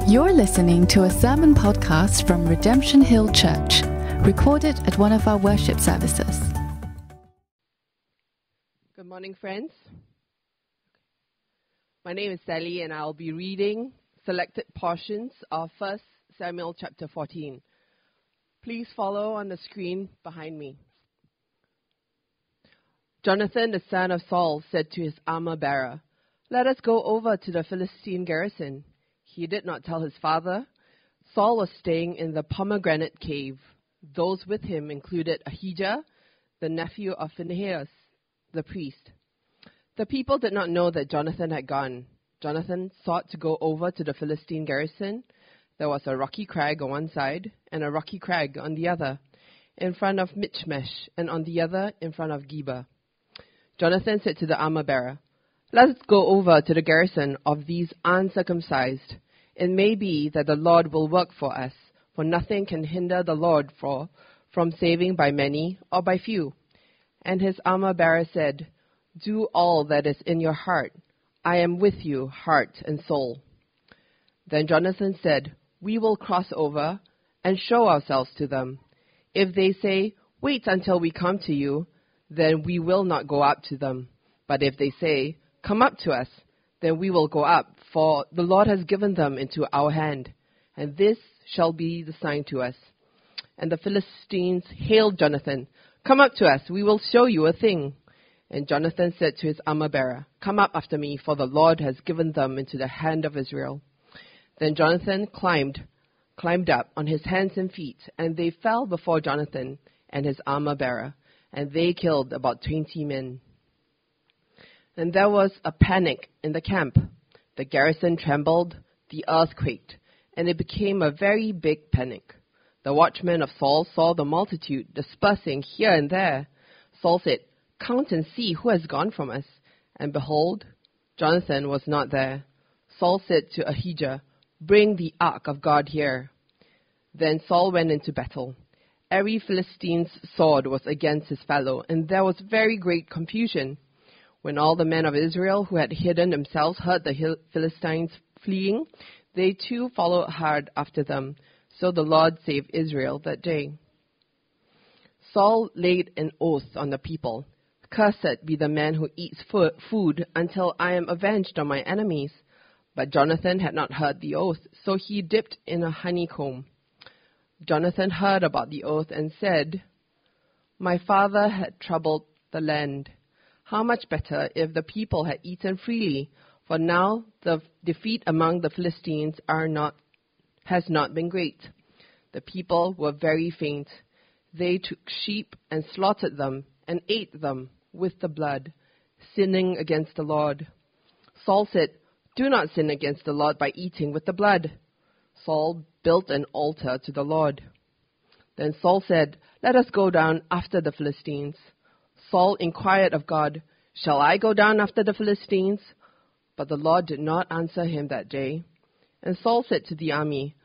You're listening to a sermon podcast from Redemption Hill Church, recorded at one of our worship services. Good morning, friends. My name is Sally, and I'll be reading selected portions of 1 Samuel chapter 14. Please follow on the screen behind me. Jonathan, the son of Saul, said to his armor-bearer, "Let us go over to the Philistine garrison." He did not tell his father. Saul was staying in the pomegranate cave. Those with him included Ahijah, the nephew of Phinehas, the priest. The people did not know that Jonathan had gone. Jonathan sought to go over to the Philistine garrison. There was a rocky crag on one side and a rocky crag on the other, in front of Michmash, and on the other in front of Geba. Jonathan said to the armor-bearer, "Let us go over to the garrison of these uncircumcised. It may be that the Lord will work for us, for nothing can hinder the Lord from saving by many or by few." And his armor-bearer said, "Do all that is in your heart. I am with you, heart and soul." Then Jonathan said, "We will cross over and show ourselves to them. If they say, 'Wait until we come to you,' then we will not go up to them. But if they say, 'Come up to us,' then we will go up, for the Lord has given them into our hand, and this shall be the sign to us." And the Philistines hailed Jonathan, "Come up to us, we will show you a thing." And Jonathan said to his armor-bearer, "Come up after me, for the Lord has given them into the hand of Israel." Then Jonathan climbed up on his hands and feet, and they fell before Jonathan and his armor-bearer, and they killed about 20 men. And there was a panic in the camp. The garrison trembled, the earth quaked, and it became a very big panic. The watchmen of Saul saw the multitude dispersing here and there. Saul said, "Count and see who has gone from us." And behold, Jonathan was not there. Saul said to Ahijah, "Bring the ark of God here." Then Saul went into battle. Every Philistine's sword was against his fellow, and there was very great confusion. When all the men of Israel who had hidden themselves heard the Philistines fleeing, they too followed hard after them. So the Lord saved Israel that day. Saul laid an oath on the people, "Cursed be the man who eats food until I am avenged on my enemies." But Jonathan had not heard the oath, so he dipped in a honeycomb. Jonathan heard about the oath and said, "My father had troubled the land. How much better if the people had eaten freely, for now the defeat among the Philistines has not been great." The people were very faint. They took sheep and slaughtered them and ate them with the blood, sinning against the Lord. Saul said, "Do not sin against the Lord by eating with the blood." Saul built an altar to the Lord. Then Saul said, "Let us go down after the Philistines." Saul inquired of God, "Shall I go down after the Philistines?" But the Lord did not answer him that day. And Saul said to the army,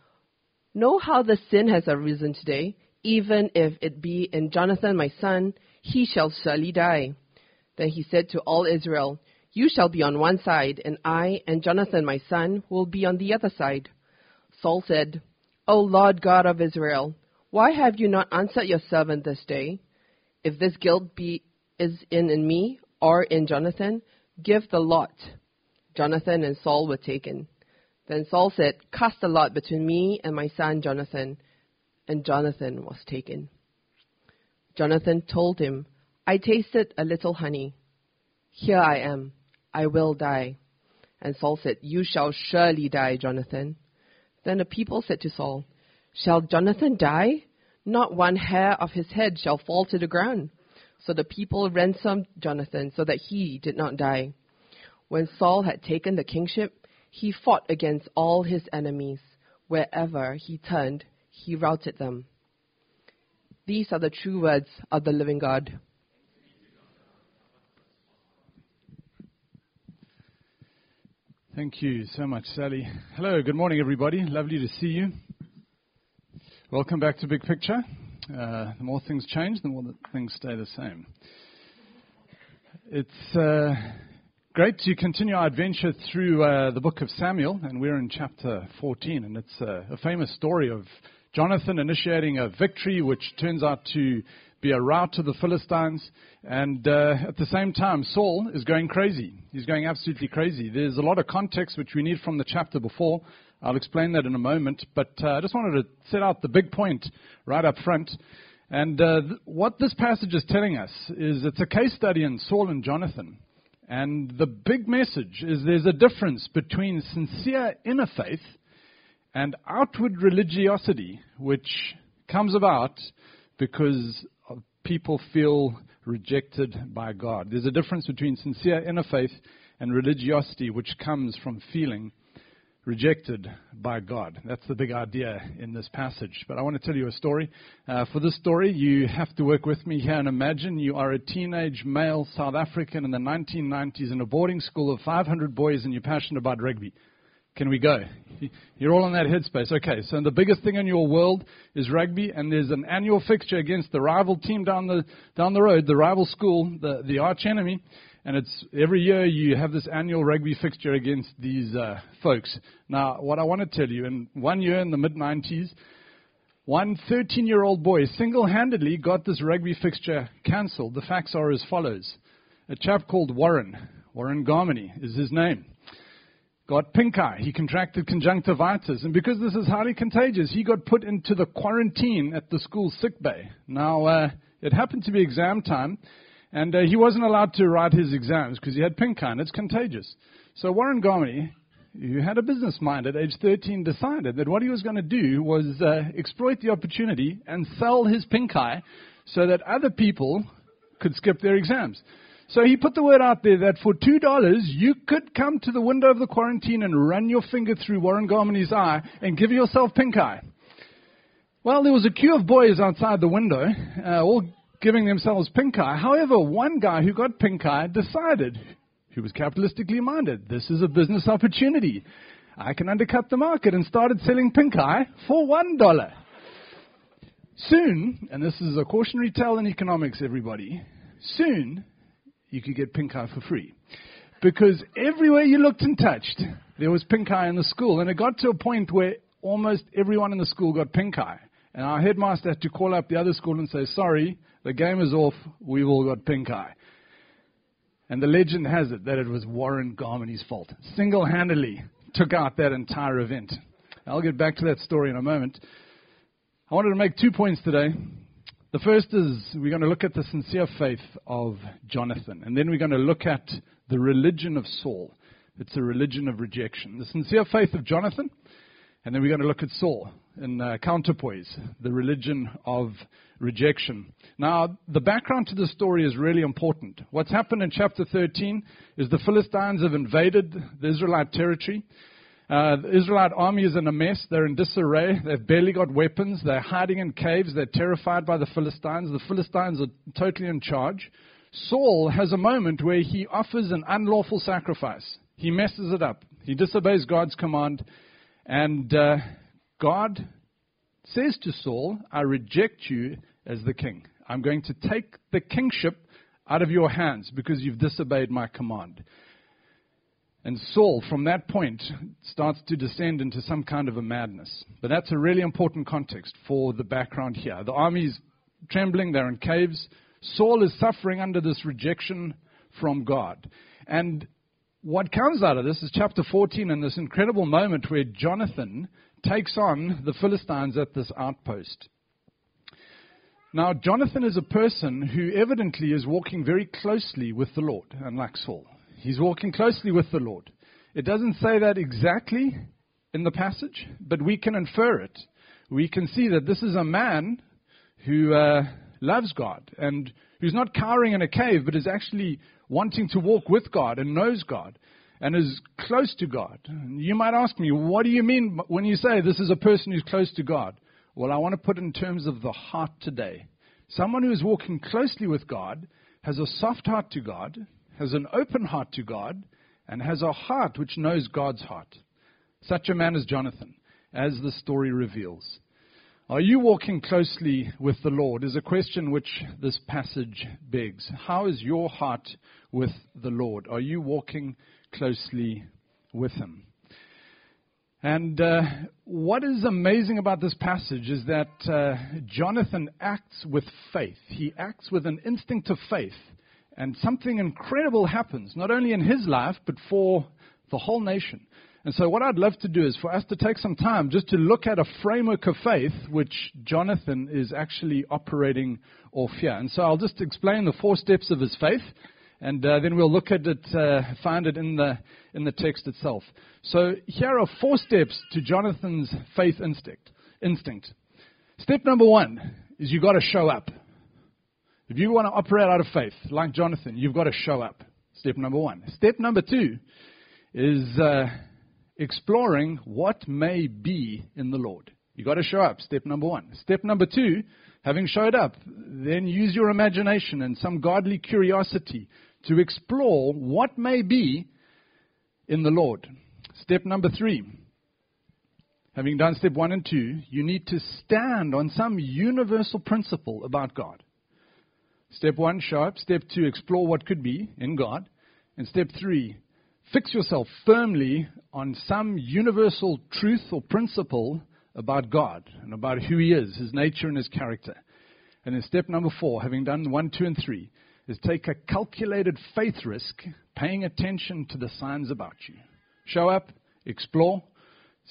"Know how the sin has arisen today. Even if it be in Jonathan my son, he shall surely die." Then he said to all Israel, "You shall be on one side, and I and Jonathan my son will be on the other side." Saul said, "O Lord God of Israel, why have you not answered your servant this day? If this guilt is in me or in Jonathan, give the lot." Jonathan and Saul were taken. Then Saul said, "Cast a lot between me and my son Jonathan." And Jonathan was taken. Jonathan told him, "I tasted a little honey. Here I am. I will die." And Saul said, "You shall surely die, Jonathan." Then the people said to Saul, "Shall Jonathan die? Not one hair of his head shall fall to the ground." So the people ransomed Jonathan so that he did not die. When Saul had taken the kingship, he fought against all his enemies. Wherever he turned, he routed them. These are the true words of the living God. Thank you so much, Sally. Hello, good morning, everybody. Lovely to see you. Welcome back to Big Picture. The more things change, the more that things stay the same. It's great to continue our adventure through the book of Samuel, and we're in chapter 14, and it's a famous story of Jonathan initiating a victory which turns out to be a rout to the Philistines, and at the same time, Saul is going crazy. He's going absolutely crazy. There's a lot of context which we need from the chapter before. I'll explain that in a moment, but I just wanted to set out the big point right up front. And what this passage is telling us is it's a case study in Saul and Jonathan. And the big message is there's a difference between sincere inner faith and outward religiosity, which comes about because people feel rejected by God. There's a difference between sincere inner faith and religiosity, which comes from feeling rejected by God. That's the big idea in this passage. But I want to tell you a story. For this story, you have to work with me here and imagine you are a teenage male South African in the 1990s in a boarding school of 500 boys and you're passionate about rugby. Can we go? You're all in that headspace. Okay, so the biggest thing in your world is rugby, and there's an annual fixture against the rival team down the road, the rival school, the arch enemy. And it's every year you have this annual rugby fixture against these folks. Now, what I want to tell you, in one year in the mid-90s, one 13-year-old boy single-handedly got this rugby fixture cancelled. The facts are as follows. A chap called Warren Garmany is his name, got pink eye. He contracted conjunctivitis. And because this is highly contagious, he got put into the quarantine at the school sick bay. Now, it happened to be exam time. And he wasn't allowed to write his exams because he had pink eye and it's contagious. So Warren Garmany, who had a business mind at age 13, decided that what he was going to do was exploit the opportunity and sell his pink eye so that other people could skip their exams. So he put the word out there that for $2, you could come to the window of the quarantine and run your finger through Warren Garmany's eye and give yourself pink eye. Well, there was a queue of boys outside the window, all giving themselves pink eye. However, one guy who got pink eye decided, who was capitalistically minded, this is a business opportunity. I can undercut the market, and started selling pink eye for $1. Soon, and this is a cautionary tale in economics, everybody, soon you could get pink eye for free. Because everywhere you looked and touched, there was pink eye in the school. And it got to a point where almost everyone in the school got pink eye. And our headmaster had to call up the other school and say, sorry, the game is off, we've all got pink eye. And the legend has it that it was Warren Garmany's fault. Single-handedly took out that entire event. I'll get back to that story in a moment. I wanted to make 2 points today. The first is we're going to look at the sincere faith of Jonathan. And then we're going to look at the religion of Saul. It's a religion of rejection. The sincere faith of Jonathan. And then we're going to look at Saul in counterpoise, the religion of rejection. Now, the background to the story is really important. What's happened in chapter 13 is the Philistines have invaded the Israelite territory. The Israelite army is in a mess. They're in disarray. They've barely got weapons. They're hiding in caves. They're terrified by the Philistines. The Philistines are totally in charge. Saul has a moment where he offers an unlawful sacrifice. He messes it up. He disobeys God's command. And God says to Saul, I reject you as the king. I'm going to take the kingship out of your hands because you've disobeyed my command. And Saul, from that point, starts to descend into some kind of a madness. But that's a really important context for the background here. The army's trembling, they're in caves. Saul is suffering under this rejection from God. And what comes out of this is chapter 14 and this incredible moment where Jonathan takes on the Philistines at this outpost. Now, Jonathan is a person who evidently is walking very closely with the Lord, unlike Saul. He's walking closely with the Lord. It doesn't say that exactly in the passage, but we can infer it. We can see that this is a man who loves God and who's not cowering in a cave, but is actually wanting to walk with God and knows God and is close to God. You might ask me, what do you mean when you say this is a person who's close to God? Well, I want to put it in terms of the heart today. Someone who is walking closely with God has a soft heart to God, has an open heart to God, and has a heart which knows God's heart. Such a man is Jonathan, as the story reveals. Are you walking closely with the Lord? Is a question which this passage begs. How is your heart with the Lord? Are you walking closely with Him? And what is amazing about this passage is that Jonathan acts with faith. He acts with an instinct of faith. And something incredible happens, not only in his life, but for the whole nation. And so what I'd love to do is for us to take some time just to look at a framework of faith which Jonathan is actually operating off here. And so I'll just explain the 4 steps of his faith, and then we'll look at it, find it in the text itself. So here are 4 steps to Jonathan's faith instinct. Step number 1 is you've got to show up. If you want to operate out of faith, like Jonathan, you've got to show up. Step number 1. Step number 2 is exploring what may be in the Lord. You've got to show up. Step number 1. Step number 2, having showed up, then use your imagination and some godly curiosity to explore what may be in the Lord. Step number 3, having done step 1 and 2, you need to stand on some universal principle about God. Step 1, show up. Step 2, explore what could be in God. And step 3, fix yourself firmly on some universal truth or principle about God and about who He is, His nature and His character. And then step number 4, having done 1, 2, and 3, is take a calculated faith risk, paying attention to the signs about you. Show up, explore,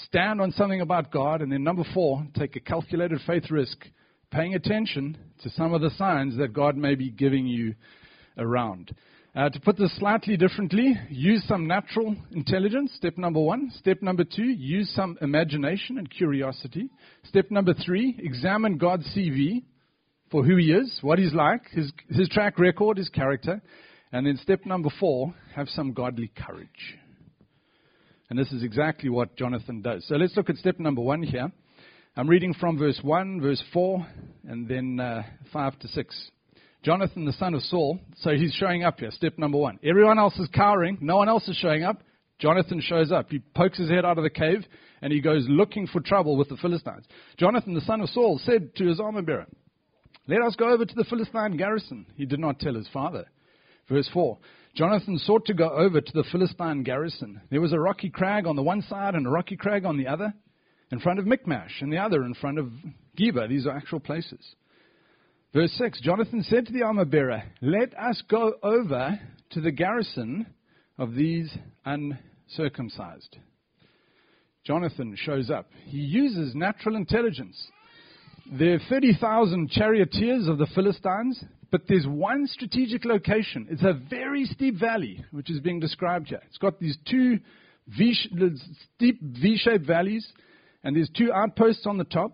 stand on something about God, and then number 4, take a calculated faith risk, paying attention to some of the signs that God may be giving you around. To put this slightly differently, use some natural intelligence, step number 1. Step number 2, use some imagination and curiosity. Step number 3, examine God's CV for who He is, what He's like, His track record, His character. And then step number 4, have some godly courage. And this is exactly what Jonathan does. So let's look at step number 1 here. I'm reading from verse 1, verse 4, and then 5 to 6. Jonathan, the son of Saul, so he's showing up here, step number 1. Everyone else is cowering. No one else is showing up. Jonathan shows up. He pokes his head out of the cave, and he goes looking for trouble with the Philistines. Jonathan, the son of Saul, said to his armor bearer, "Let us go over to the Philistine garrison." He did not tell his father. Verse 4, Jonathan sought to go over to the Philistine garrison. There was a rocky crag on the one side and a rocky crag on the other, in front of Michmash, and the other in front of Geba. These are actual places. Verse 6, Jonathan said to the armor-bearer, "Let us go over to the garrison of these uncircumcised." Jonathan shows up. He uses natural intelligence. There are 30,000 charioteers of the Philistines, but there's one strategic location. It's a very steep valley, which is being described here. It's got these 2 steep V-shaped valleys, and there's 2 outposts on the top.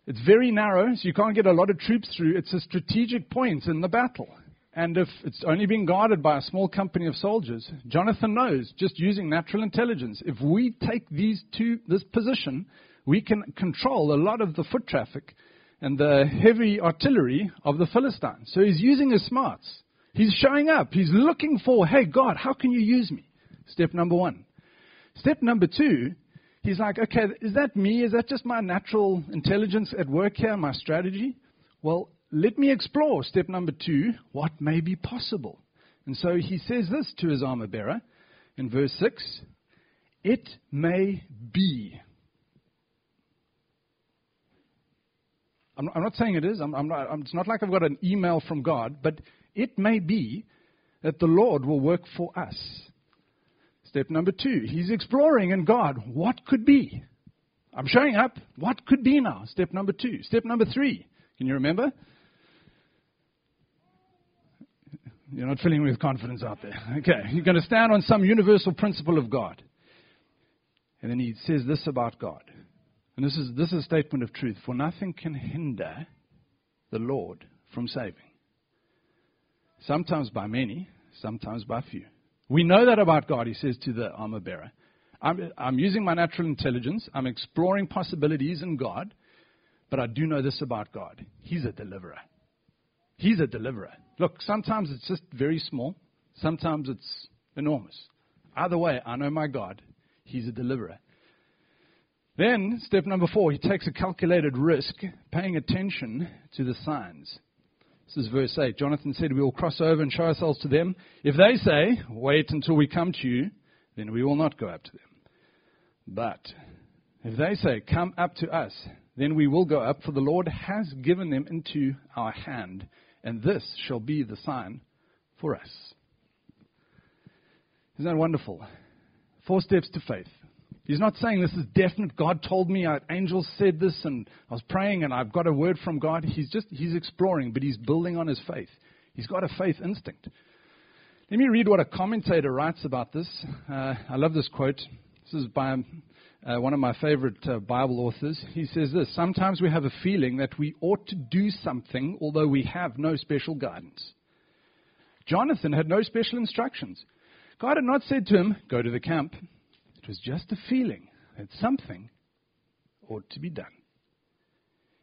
It's very narrow, so you can't get a lot of troops through. It's a strategic point in the battle. And if it's only being guarded by a small company of soldiers, Jonathan knows, just using natural intelligence, if we take this position, we can control a lot of the foot traffic and the heavy artillery of the Philistines. So he's using his smarts. He's showing up. He's looking for, hey, God, how can you use me? Step number 1. Step number 2, he's like, okay, is that me? Is that just my natural intelligence at work here, my strategy? Well, let me explore. Step number 2, what may be possible? And so he says this to his armor bearer in verse 6, "It may be." I'm not saying it is. It's not like I've got an email from God, but it may be that the Lord will work for us. Step number 2, he's exploring in God what could be. I'm showing up. What could be now? Step number 2. Step number 3, can you remember? You're not filling me with confidence out there. Okay, you're going to stand on some universal principle of God. And then he says this about God. And this is a statement of truth. For nothing can hinder the Lord from saving. Sometimes by many, sometimes by few. We know that about God, he says to the armor bearer. I'm using my natural intelligence. I'm exploring possibilities in God. But I do know this about God. He's a deliverer. He's a deliverer. Look, sometimes it's just very small. Sometimes it's enormous. Either way, I know my God. He's a deliverer. Then, step number 4, he takes a calculated risk, paying attention to the signs. This is verse 8. Jonathan said, we will cross over and show ourselves to them. If they say, wait until we come to you, then we will not go up to them. But if they say, come up to us, then we will go up, for the Lord has given them into our hand, and this shall be the sign for us. Isn't that wonderful? 4 steps to faith. He's not saying this is definite. God told me, angels said this, and I was praying, and I've got a word from God. He's exploring, but he's building on his faith. He's got a faith instinct. Let me read what a commentator writes about this. I love this quote. This is by one of my favorite Bible authors. He says this: sometimes we have a feeling that we ought to do something, although we have no special guidance. Jonathan had no special instructions. God had not said to him, go to the camp. It was just a feeling that something ought to be done.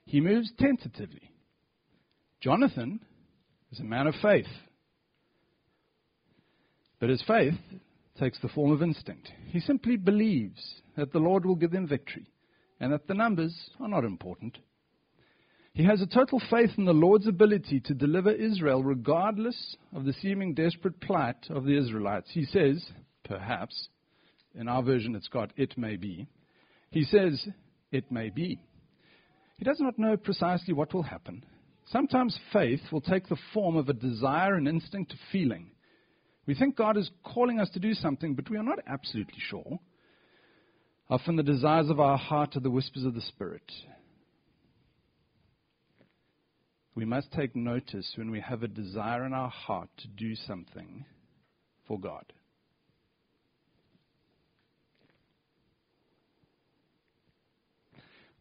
He moves tentatively. Jonathan is a man of faith. But his faith takes the form of instinct. He simply believes that the Lord will give them victory and that the numbers are not important. He has a total faith in the Lord's ability to deliver Israel regardless of the seeming desperate plight of the Israelites. He says, perhaps, in our version it's got, it may be. He says, it may be. He does not know precisely what will happen. Sometimes faith will take the form of a desire, an instinct, a feeling. We think God is calling us to do something, but we are not absolutely sure. Often the desires of our heart are the whispers of the Spirit. We must take notice when we have a desire in our heart to do something for God.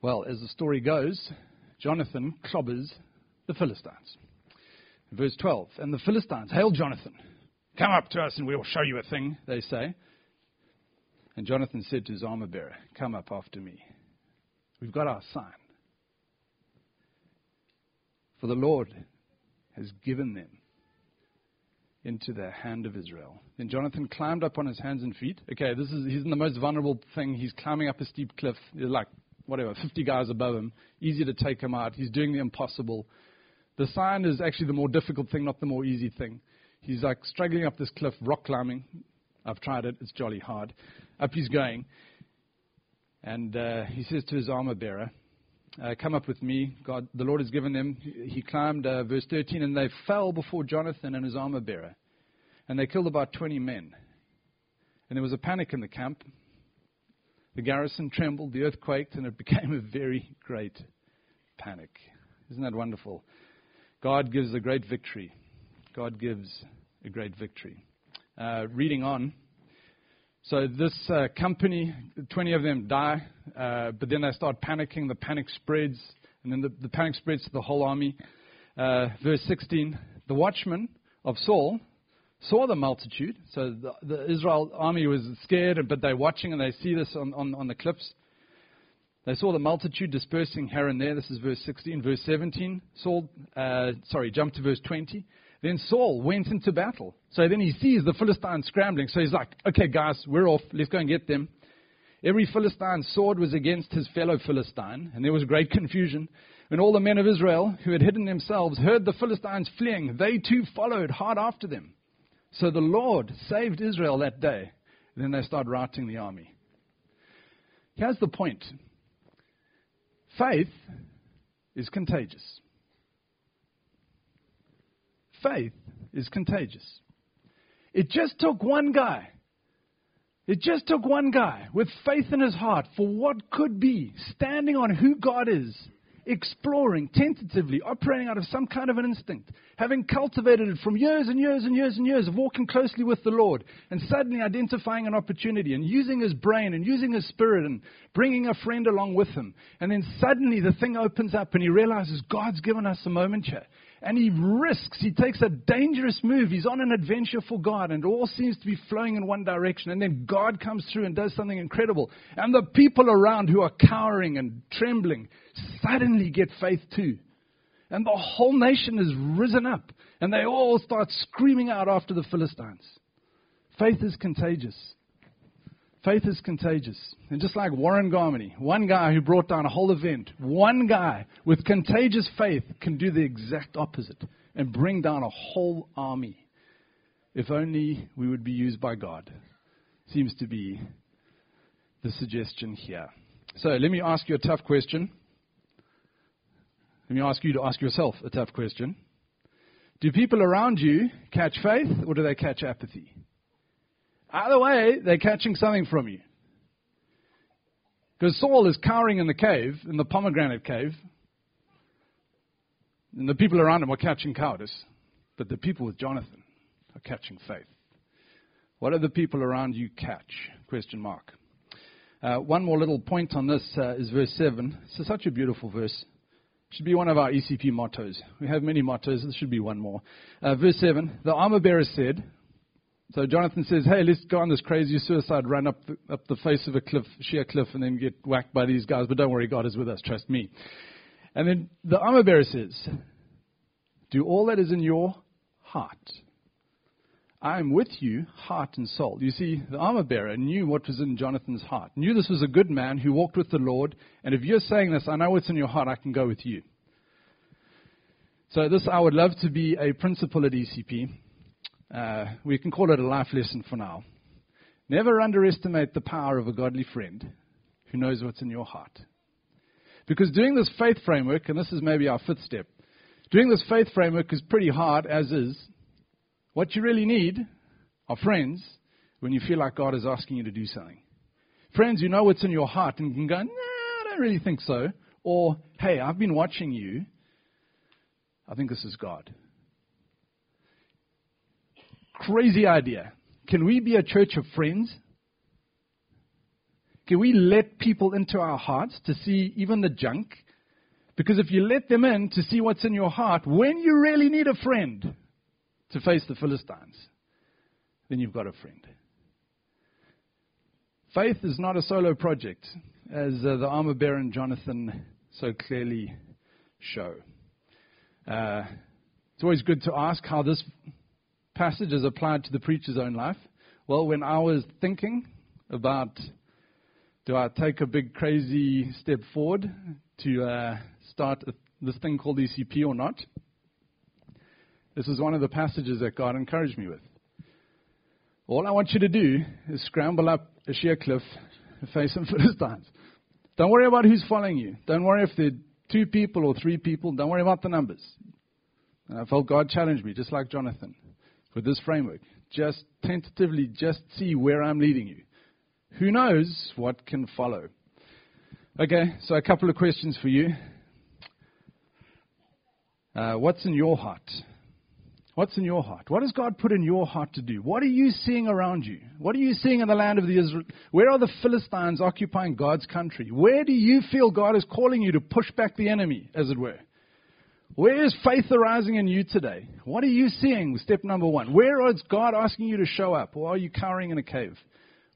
Well, as the story goes, Jonathan clobbers the Philistines. Verse 12, and the Philistines hail Jonathan. Come up to us and we will show you a thing, they say. And Jonathan said to his armor bearer, come up after me. We've got our sign. For the Lord has given them into the hand of Israel. Then Jonathan climbed up on his hands and feet. Okay, he's in the most vulnerable thing. He's climbing up a steep cliff. There's like, 50 guys above him. Easy to take him out. He's doing the impossible. The sign is actually the more difficult thing, not the more easy thing. He's like struggling up this cliff, rock climbing. I've tried it. It's jolly hard. Up he's going. And he says to his armor bearer, come up with me. God, the Lord has given them. He climbed, verse 13, and they fell before Jonathan and his armor bearer. And they killed about 20 men. And there was a panic in the camp. The garrison trembled, the earth quaked, and it became a very great panic. Isn't that wonderful? God gives a great victory. God gives a great victory. Reading on. So this company, 20 of them die, but then they start panicking. The panic spreads, and then the panic spreads to the whole army. Verse 16, the watchmen of Saul saw the multitude. So the Israel army was scared, but they're watching, and they see this on the cliffs. They saw the multitude dispersing here and there. This is verse 16. Verse 17, jump to verse 20. Then Saul went into battle. So then he sees the Philistines scrambling. So he's like, okay, guys, we're off. Let's go and get them. Every Philistine's sword was against his fellow Philistine, and there was great confusion. When all the men of Israel who had hidden themselves heard the Philistines fleeing, they too followed hard after them. So the Lord saved Israel that day. And then they start routing the army. Here's the point. Faith is contagious. Faith is contagious. It just took one guy. It just took one guy with faith in his heart for what could be, standing on who God is, exploring tentatively, operating out of some kind of an instinct, having cultivated it from years and years and years and years of walking closely with the Lord, and suddenly identifying an opportunity and using his brain and using his spirit and bringing a friend along with him. And then suddenly the thing opens up and he realizes God's given us a moment here. And he risks, he takes a dangerous move. He's on an adventure for God, and it all seems to be flowing in one direction. And then God comes through and does something incredible. And the people around who are cowering and trembling suddenly get faith too. And the whole nation is risen up, and they all start screaming out after the Philistines. Faith is contagious. Faith is contagious. And just like Warren Garmany, one guy who brought down a whole event, one guy with contagious faith can do the exact opposite and bring down a whole army. If only we would be used by God. Seems to be the suggestion here. So let me ask you a tough question. Let me ask you to ask yourself a tough question. Do people around you catch faith or do they catch apathy? Either way, they're catching something from you. Because Saul is cowering in the cave, in the pomegranate cave, and the people around him are catching cowardice, but the people with Jonathan are catching faith. What do the people around you catch? Question mark. One more little point on this is verse 7. This is such a beautiful verse. It should be one of our ECP mottos. We have many mottos. This should be one more. Verse 7, the armor bearer said, so Jonathan says, hey, let's go on this crazy suicide run up the face of a cliff, sheer cliff, and then get whacked by these guys. But don't worry, God is with us. Trust me. And then the armor bearer says, do all that is in your heart. I am with you, heart and soul. You see, the armor bearer knew what was in Jonathan's heart. Knew this was a good man who walked with the Lord. And if you're saying this, I know what's in your heart, I can go with you. So this, I would love to be a principle at ECP. We can call it a life lesson for now. Never underestimate the power of a godly friend who knows what's in your heart. Because doing this faith framework, and this is maybe our fifth step, doing this faith framework is pretty hard as is. What you really need are friends when you feel like God is asking you to do something. Friends who know what's in your heart and can go, nah, I don't really think so. Or, hey, I've been watching you. I think this is God. Crazy idea. Can we be a church of friends? Can we let people into our hearts to see even the junk? Because if you let them in to see what's in your heart, when you really need a friend to face the Philistines, then you've got a friend. Faith is not a solo project, as the armor bearer and Jonathan so clearly show. It's always good to ask how this passage is applied to the preacher's own life. Well, when I was thinking about, do I take a big crazy step forward to start this thing called ECP or not? This is one of the passages that God encouraged me with. All I want you to do is scramble up a sheer cliff and face some Philistines. Don't worry about who's following you. Don't worry if there are 2 people or 3 people. Don't worry about the numbers. And I felt God challenged me, just like Jonathan, with this framework. Just tentatively, just see where I'm leading you. Who knows what can follow? Okay, so a couple of questions for you. What's in your heart? What's in your heart? What has God put in your heart to do? What are you seeing around you? What are you seeing in the land of the Israel? Where are the Philistines occupying God's country? Where do you feel God is calling you to push back the enemy, as it were? Where is faith arising in you today? What are you seeing? Step number 1. Where is God asking you to show up? Or are you cowering in a cave?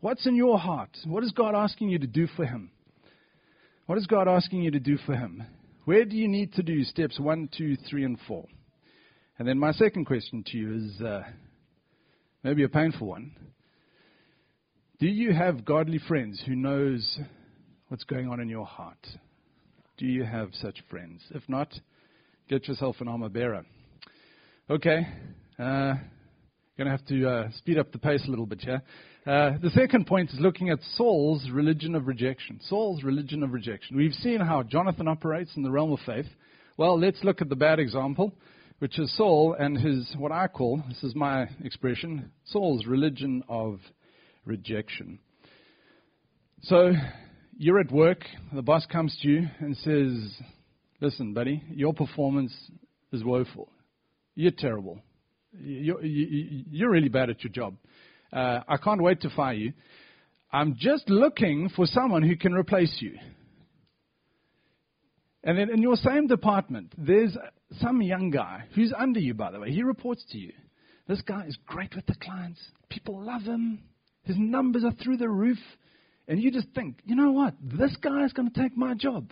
What's in your heart? What is God asking you to do for Him? What is God asking you to do for Him? Where do you need to do steps 1, 2, 3, and 4? And then my second question to you is maybe a painful one. Do you have godly friends who knows what's going on in your heart? Do you have such friends? If not, get yourself an armor bearer. Okay, going to have to speed up the pace a little bit here. The second point is looking at Saul's religion of rejection. Saul's religion of rejection. We've seen how Jonathan operates in the realm of faith. Well, let's look at the bad example, which is Saul and his, what I call, this is my expression, Saul's religion of rejection. So you're at work, the boss comes to you and says, listen, buddy, your performance is woeful. You're terrible. You're really bad at your job. I can't wait to fire you. I'm just looking for someone who can replace you. And then in your same department, there's some young guy who's under you, by the way. He reports to you. This guy is great with the clients. People love him. His numbers are through the roof. And you just think, you know what? This guy is going to take my job.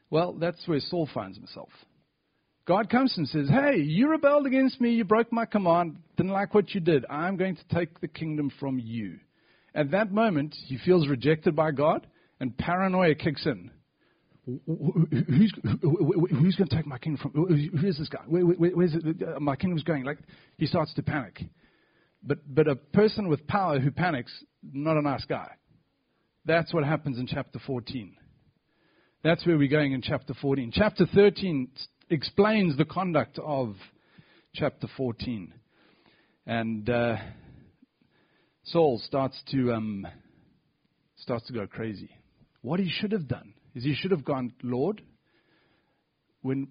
Well, that's where Saul finds himself. God comes and says, hey, you rebelled against me. You broke my command. Didn't like what you did. I'm going to take the kingdom from you. At that moment, he feels rejected by God, and paranoia kicks in. Who's going to take my kingdom from? Who is this guy? Where's it? My kingdom's going. Like, he starts to panic. But a person with power who panics, not a nice guy. That's what happens in chapter 14. That's where we're going in chapter 14. Chapter 13 explains the conduct of chapter 14. And Saul starts to go crazy. What he should have done is he should have gone, Lord, when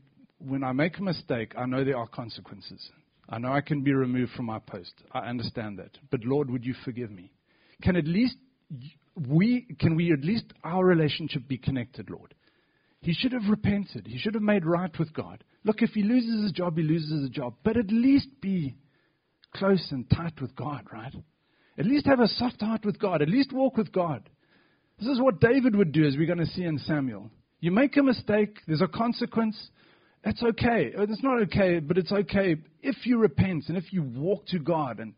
I make a mistake, I know there are consequences. I know I can be removed from my post. I understand that. But Lord, would you forgive me? Can we at least our relationship be connected, Lord? He should have repented. He should have made right with God. Look, if he loses his job, he loses his job. But at least be close and tight with God, right? At least have a soft heart with God. At least walk with God. This is what David would do, as we're going to see in Samuel. You make a mistake, there's a consequence. That's okay. It's not okay, but it's okay if you repent and if you walk to God and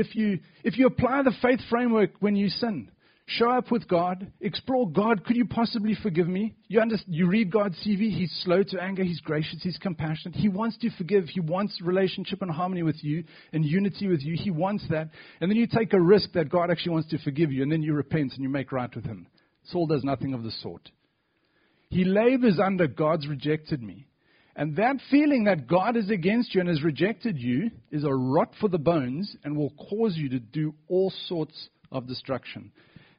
if you apply the faith framework when you sin. Show up with God. Explore God. Could you possibly forgive me? You read God's CV. He's slow to anger. He's gracious. He's compassionate. He wants to forgive. He wants relationship and harmony with you and unity with you. He wants that. And then you take a risk that God actually wants to forgive you. And then you repent and you make right with him. Saul does nothing of the sort. He labors under God's rejected me. And that feeling that God is against you and has rejected you is a rot for the bones and will cause you to do all sorts of destruction,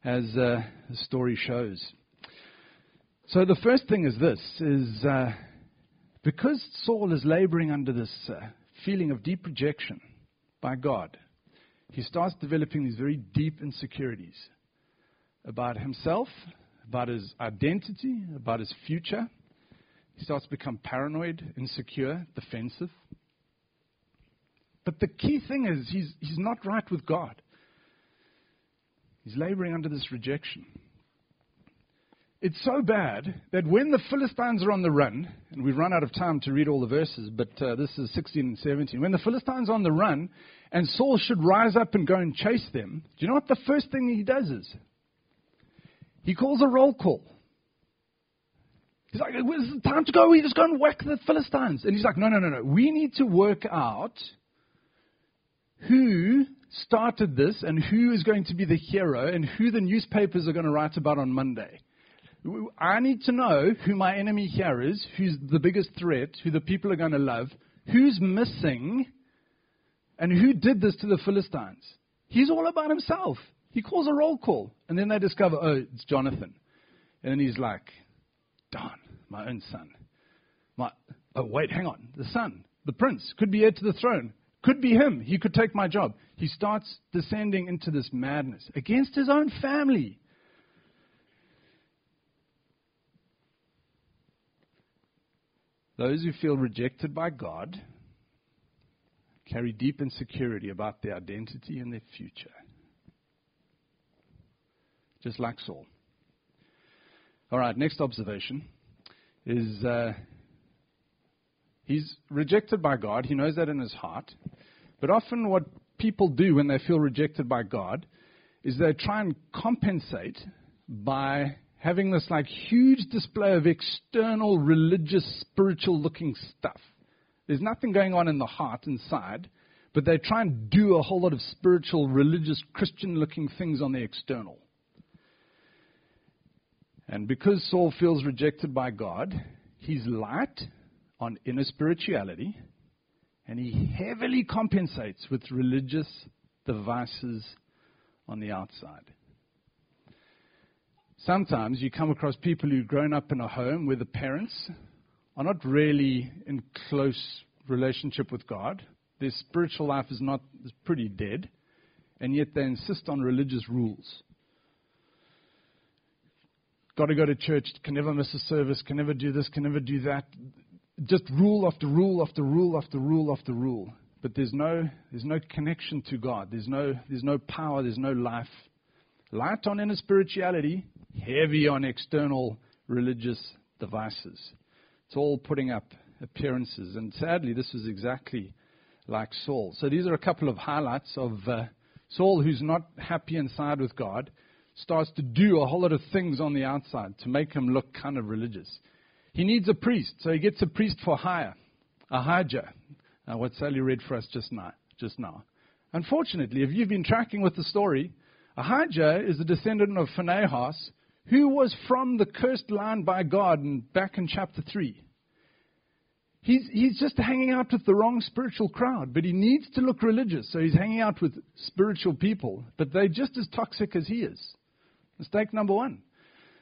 as the story shows. So the first thing is this, because Saul is laboring under this feeling of deep rejection by God, he starts developing these very deep insecurities about himself, about his identity, about his future. He starts to become paranoid, insecure, defensive. But the key thing is he's not right with God. He's laboring under this rejection. It's so bad that when the Philistines are on the run, and we've run out of time to read all the verses, but this is 16 and 17. When the Philistines are on the run, and Saul should rise up and go and chase them, do you know what the first thing he does is? He calls a roll call. He's like, it's time to go. We just go and whack the Philistines. And he's like, no. We need to work out who started this and who is going to be the hero and who the newspapers are going to write about on Monday. I need to know who my enemy here is, who's the biggest threat, who the people are going to love, who's missing, and who did this to the Philistines. He's all about himself. He calls a roll call. And then they discover, it's Jonathan. And then he's like, darn, my own son. Wait, hang on. The son, the prince, could be heir to the throne. Could be him. He could take my job. He starts descending into this madness against his own family. Those who feel rejected by God carry deep insecurity about their identity and their future. Just like Saul. All right, next observation is he's rejected by God. He knows that in his heart. But often what people do when they feel rejected by God is they try and compensate by having this like huge display of external religious, spiritual looking stuff. There's nothing going on in the heart inside, but they try and do a whole lot of spiritual, religious, Christian looking things on the external. And because Saul feels rejected by God, he's light on inner spirituality, and he heavily compensates with religious devices on the outside. Sometimes you come across people who've grown up in a home where the parents are not really in close relationship with God. Their spiritual life is pretty dead, and yet they insist on religious rules. Got to go to church, can never miss a service, can never do this, can never do that. Just rule after rule after rule after rule after rule. But there's no connection to God. There's no power, there's no life. Light on inner spirituality, heavy on external religious devices. It's all putting up appearances. And sadly, this is exactly like Saul. So these are a couple of highlights of Saul, who's not happy inside with God, starts to do a whole lot of things on the outside to make him look kind of religious. He needs a priest, so he gets a priest for hire, Ahijah, what Sally read for us just now. Unfortunately, if you've been tracking with the story, Ahijah is a descendant of Phinehas, who was from the cursed line by God back in chapter 3. He's just hanging out with the wrong spiritual crowd, but he needs to look religious, so he's hanging out with spiritual people, but they're just as toxic as he is. Mistake number 1.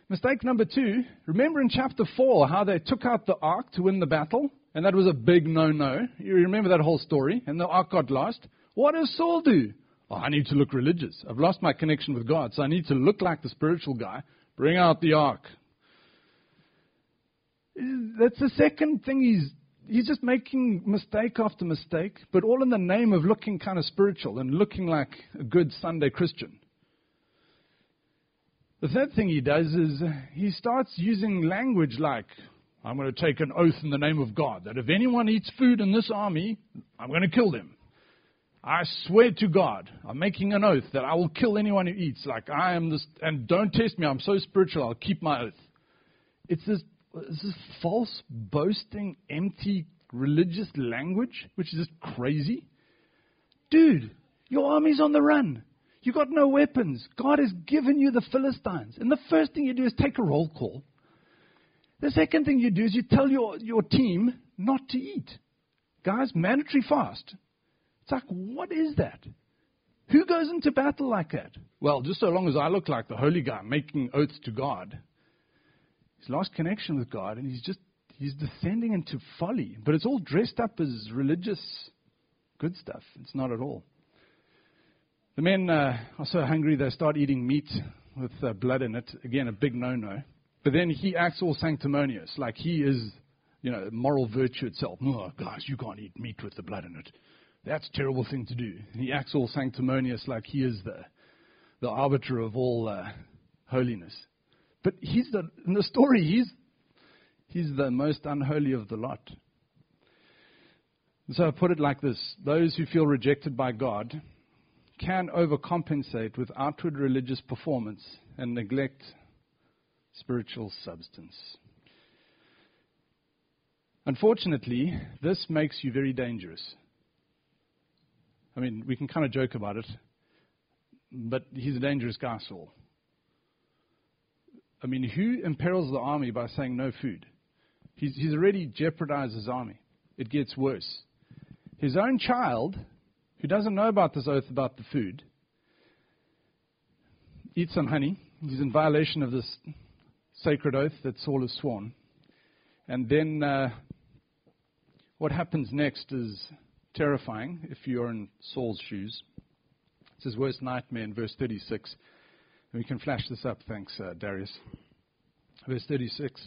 Mistake number 2, remember in chapter 4 how they took out the ark to win the battle, and that was a big no-no. You remember that whole story, and the ark got lost. What does Saul do? Oh, I need to look religious. I've lost my connection with God, so I need to look like the spiritual guy. Bring out the ark. That's the second thing he's just making mistake after mistake, but all in the name of looking kind of spiritual and looking like a good Sunday Christian. The third thing he does is he starts using language like, I'm going to take an oath in the name of God that if anyone eats food in this army, I'm going to kill them. I swear to God, I'm making an oath that I will kill anyone who eats. Like I am this, and don't test me, I'm so spiritual, I'll keep my oath. It's this false, boasting, empty, religious language, which is just crazy. Dude, your army's on the run. You got no weapons. God has given you the Philistines. And the first thing you do is take a roll call. The second thing you do is you tell your team not to eat. Guys, mandatory fast. It's like, what is that? Who goes into battle like that? Well, just so long as I look like the holy guy making oaths to God. He's lost connection with God, and he's descending into folly. But it's all dressed up as religious good stuff. It's not at all. The men are so hungry they start eating meat with blood in it. Again, a big no-no. But then he acts all sanctimonious, like he is, moral virtue itself. Oh, guys, you can't eat meat with the blood in it. That's a terrible thing to do. And he acts all sanctimonious like he is the arbiter of all holiness. But in the story, he's the most unholy of the lot. So I put it like this. Those who feel rejected by God can overcompensate with outward religious performance and neglect spiritual substance. Unfortunately, this makes you very dangerous. I mean, we can kind of joke about it, but he's a dangerous guy, Saul. I mean, who imperils the army by saying no food? He's already jeopardized his army. It gets worse. His own child, who doesn't know about this oath about the food, eats some honey. He's in violation of this sacred oath that Saul has sworn. And then what happens next is terrifying if you're in Saul's shoes. It's his worst nightmare in verse 36. And we can flash this up, thanks, Darius. Verse 36.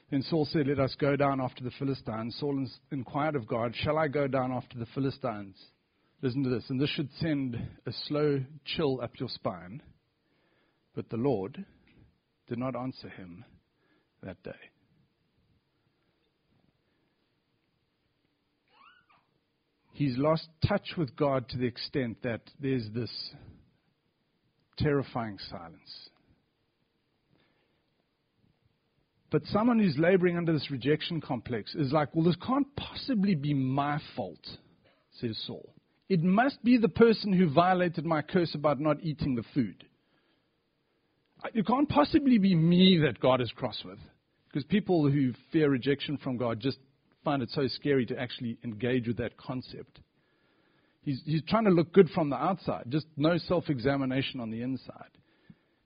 Then Saul said, let us go down after the Philistines. Saul inquired of God, shall I go down after the Philistines? Listen to this. And this should send a slow chill up your spine. But the Lord did not answer him that day. He's lost touch with God to the extent that there's this terrifying silence. But someone who's laboring under this rejection complex is like, well, this can't possibly be my fault, says Saul. It must be the person who violated my curse about not eating the food. It can't possibly be me that God is cross with. Because people who fear rejection from God just find it so scary to actually engage with that concept. He's trying to look good from the outside, just no self-examination on the inside.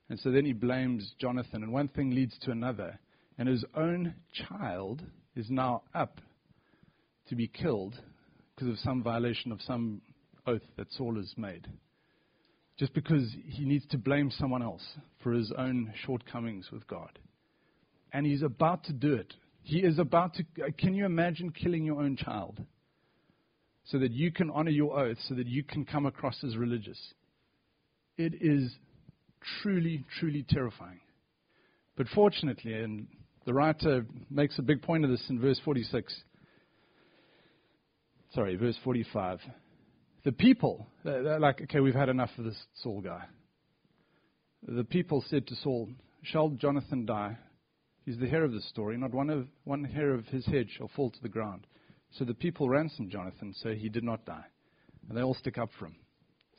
And so then he blames Jonathan, and one thing leads to another. And his own child is now up to be killed because of some violation of some oath that Saul has made. Just because he needs to blame someone else for his own shortcomings with God. And he's about to do it. He is about to, can you imagine killing your own child so that you can honor your oath, so that you can come across as religious? It is truly, truly terrifying. But fortunately, and the writer makes a big point of this in verse 45. The people, they're like, okay, we've had enough of this Saul guy. The people said to Saul, shall Jonathan die? He's the hair of the story. Not one hair of his head shall fall to the ground. So the people ransomed Jonathan, so he did not die. And they all stick up for him.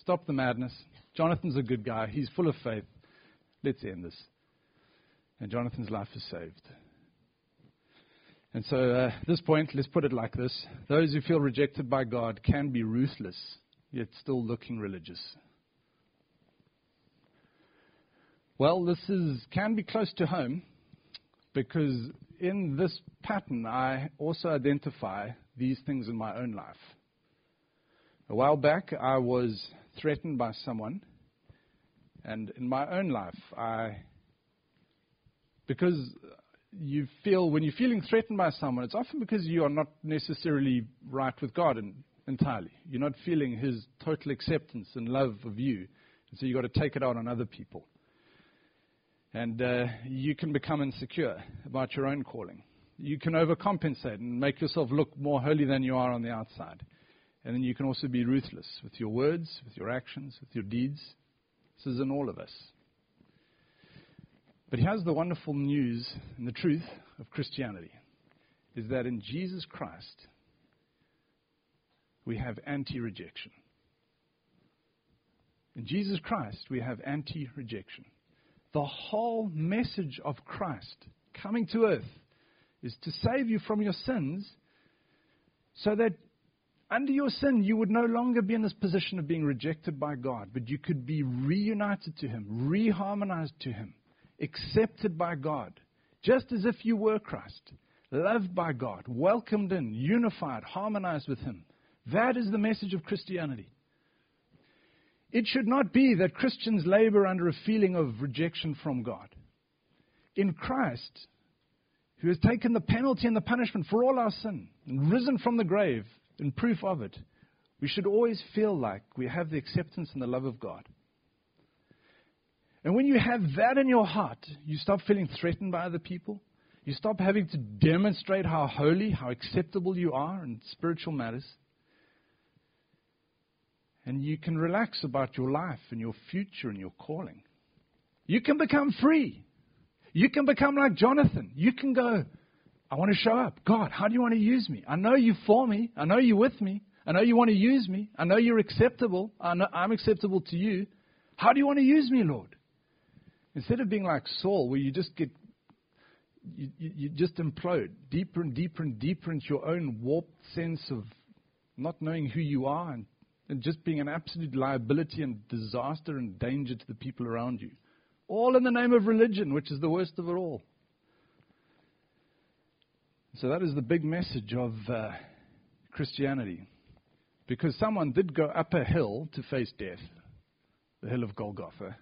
Stop the madness. Jonathan's a good guy. He's full of faith. Let's end this. And Jonathan's life is saved. And so at this point, let's put it like this. Those who feel rejected by God can be ruthless, yet still looking religious. Well, this can be close to home, because in this pattern, I also identify these things in my own life. A while back, I was threatened by someone, and in my own life, because when you're feeling threatened by someone, it's often because you are not necessarily right with God entirely. You're not feeling His total acceptance and love of you, and so you've got to take it out on other people. And you can become insecure about your own calling. You can overcompensate and make yourself look more holy than you are on the outside. And then you can also be ruthless with your words, with your actions, with your deeds. This is in all of us. But here's the wonderful news and the truth of Christianity, is that in Jesus Christ, we have anti-rejection. In Jesus Christ, we have anti-rejection. The whole message of Christ coming to earth is to save you from your sins, so that under your sin you would no longer be in this position of being rejected by God, but you could be reunited to Him, reharmonized to Him, accepted by God, just as if you were Christ, loved by God, welcomed in, unified, harmonized with Him. That is the message of Christianity. It should not be that Christians labor under a feeling of rejection from God. In Christ, who has taken the penalty and the punishment for all our sin and risen from the grave in proof of it, we should always feel like we have the acceptance and the love of God. And when you have that in your heart, you stop feeling threatened by other people. You stop having to demonstrate how holy, how acceptable you are in spiritual matters. And you can relax about your life and your future and your calling. You can become free. You can become like Jonathan. You can go, I want to show up. God, how do you want to use me? I know you for me. I know you're with me. I know you want to use me. I know you're acceptable. I know I'm acceptable to you. How do you want to use me, Lord? Instead of being like Saul, where you just you just implode deeper and deeper and deeper into your own warped sense of not knowing who you are and just being an absolute liability and disaster and danger to the people around you. All in the name of religion, which is the worst of it all. So that is the big message of Christianity. Because someone did go up a hill to face death, the hill of Golgotha.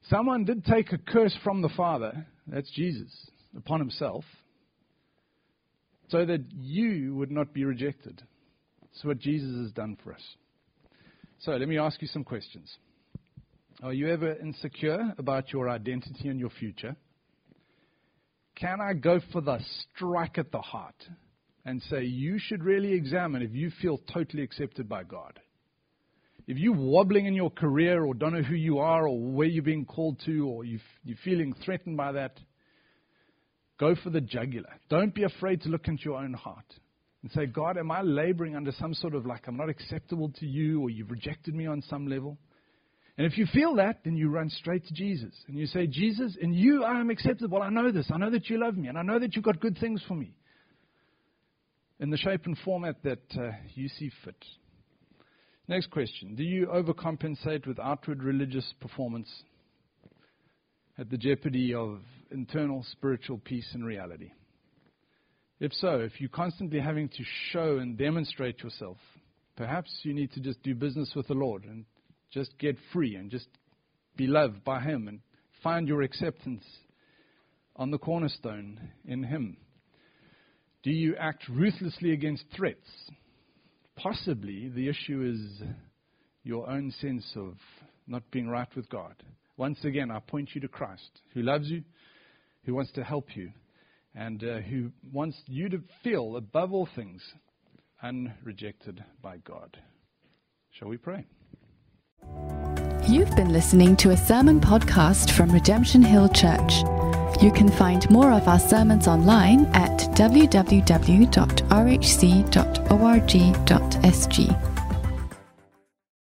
Someone did take a curse from the Father, that's Jesus, upon Himself, so that you would not be rejected. That's what Jesus has done for us. So let me ask you some questions. Are you ever insecure about your identity and your future? Can I go for the strike at the heart and say you should really examine if you feel totally accepted by God? If you're wobbling in your career or don't know who you are or where you're being called to, or you're feeling threatened by that, go for the jugular. Don't be afraid to look into your own heart and say, God, am I laboring under some sort of like I'm not acceptable to you, or you've rejected me on some level? And if you feel that, then you run straight to Jesus. And you say, Jesus, in you I am acceptable. I know this. I know that you love me. And I know that you've got good things for me. In the shape and format that you see fit. Next question. Do you overcompensate with outward religious performance at the jeopardy of internal spiritual peace and reality? If so, if you're constantly having to show and demonstrate yourself, perhaps you need to just do business with the Lord and just get free and just be loved by Him and find your acceptance on the cornerstone in Him. Do you act ruthlessly against threats? Possibly the issue is your own sense of not being right with God. Once again, I point you to Christ, who loves you, who wants to help you, and who wants you to feel, above all things, unrejected by God. Shall we pray? You've been listening to a sermon podcast from Redemption Hill Church. You can find more of our sermons online at www.rhc.org.sg.